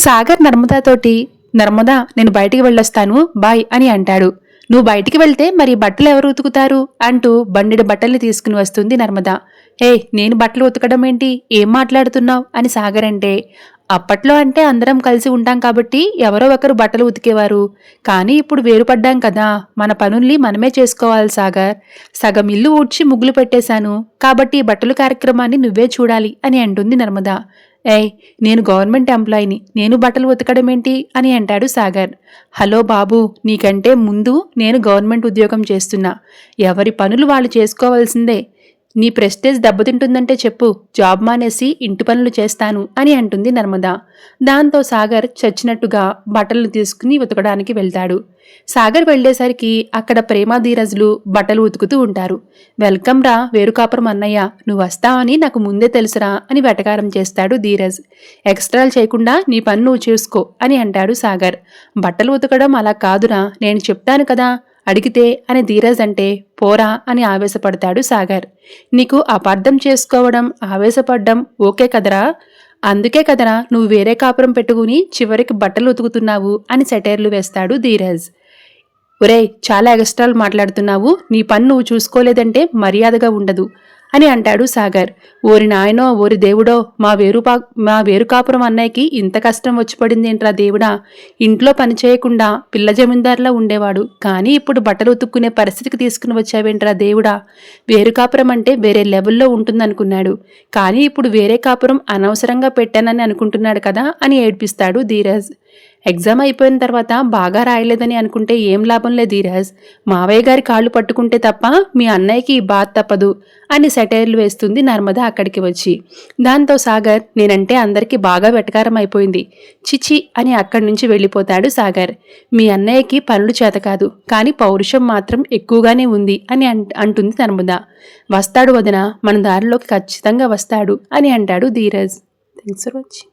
సాగర్ నర్మదాతోటి, నర్మదా నేను బయటికి వెళ్ళొస్తాను బాయ్ అని అంటాడు. నువ్వు బయటికి వెళ్తే మరి బట్టలు ఎవరు ఉతుకుతారు అంటూ బండిడి బట్టల్ని తీసుకుని వస్తుంది నర్మద. ఏ నేను బట్టలు ఉతకడం ఏంటి, ఏం మాట్లాడుతున్నావు అని సాగర్ అంటే, అప్పట్లో అంటే అందరం కలిసి ఉంటాం కాబట్టి ఎవరో ఒకరు బట్టలు ఉతికేవారు. కానీ ఇప్పుడు వేరుపడ్డాం కదా, మన పనుల్ని మనమే చేసుకోవాలి సాగర్. సగం ఇల్లు ఊడ్చి ముగ్గులు పెట్టేశాను కాబట్టి ఈ బట్టలు కార్యక్రమాన్ని నువ్వే చూడాలి అని అంటుంది నర్మద. ఏయ్ నేను గవర్నమెంట్ ఎంప్లాయీని, నేను బట్టలు ఉతకడం ఏంటి అని అంటాడు సాగర్. హలో బాబు, నీకంటే ముందు నేను గవర్నమెంట్ ఉద్యోగం చేస్తున్నా, ఎవరి పనులు వాళ్ళు చేసుకోవాల్సిందే. నీ ప్రెస్టేజ్ దెబ్బతింటుందంటే చెప్పు, జాబ్ మానేసి ఇంటి పనులు చేస్తాను అని అంటుంది నర్మద. దాంతో సాగర్ చచ్చినట్టుగా బట్టలు తీసుకుని ఉతకడానికి వెళ్తాడు. సాగర్ వెళ్లేసరికి అక్కడ ప్రేమ ధీరజులు బట్టలు ఉతుకుతూ ఉంటారు. వెల్కమ్ రా వేరుకాపురం అన్నయ్య, నువ్వు వస్తావని నాకు ముందే తెలుసురా అని వెటకారం చేస్తాడు ధీరజ్. ఎక్స్ట్రాలు చేయకుండా నీ పని నువ్వు చూసుకో అని అంటాడు సాగర్. బట్టలు ఉతకడం అలా కాదురా, నేను చెప్తాను కదా అడిగితే అని ధీరజ్ అంటే, పోరా అని ఆవేశపడతాడు సాగర్. నీకు అపార్థం చేసుకోవడం, ఆవేశపడ్డం ఓకే కదరా, అందుకే కదరా నువ్వు వేరే కాపురం పెట్టుకుని చివరికి బట్టలు ఉతుకుతున్నావు అని సెటైర్లు వేస్తాడు ధీరజ్. ఒరేయ్ చాలా ఎక్స్ట్రాలు మాట్లాడుతున్నావు, నీ పని నువ్వు చూసుకోలేదంటే మర్యాదగా ఉండదు అని అంటాడు సాగర్. ఓరి నాయనో ఓరి దేవుడో, మా వేరుకాపురం అన్నయ్యకి ఇంత కష్టం వచ్చి పడిందేంట్రా దేవుడా. ఇంట్లో పని చేయకుండా పిల్ల జమీందారులా ఉండేవాడు, కానీ ఇప్పుడు బట్టలు ఉతుక్కునే పరిస్థితికి తీసుకుని వచ్చావేంట్రా దేవుడా. వేరుకాపురం అంటే వేరే లెవెల్లో ఉంటుందనుకున్నాడు, కానీ ఇప్పుడు వేరే కాపురం అనవసరంగా పెట్టానని అనుకుంటున్నాడు కదా అని ఏడ్పిస్తాడు ధీరజ్. ఎగ్జామ్ అయిపోయిన తర్వాత బాగా రాయలేదని అనుకుంటే ఏం లాభంలే ధీరజ్, మావయ్య గారి కాళ్ళు పట్టుకుంటే తప్ప మీ అన్నయ్యకి ఈ బాధ తప్పదు అని సెటైర్లు వేస్తుంది నర్మద అక్కడికి వచ్చి. దాంతో సాగర్ నేనంటే అందరికీ బాగా వెటకారం అయిపోయింది, చిచి అని అక్కడి నుంచి వెళ్ళిపోతాడు సాగర్. మీ అన్నయ్యకి పనులు చేత కాదు, కానీ పౌరుషం మాత్రం ఎక్కువగానే ఉంది అని అంటుంది నర్మద. వస్తాడు వదిన, మన దారిలోకి ఖచ్చితంగా వస్తాడు అని అంటాడు ధీరజ్. Thanks for watching.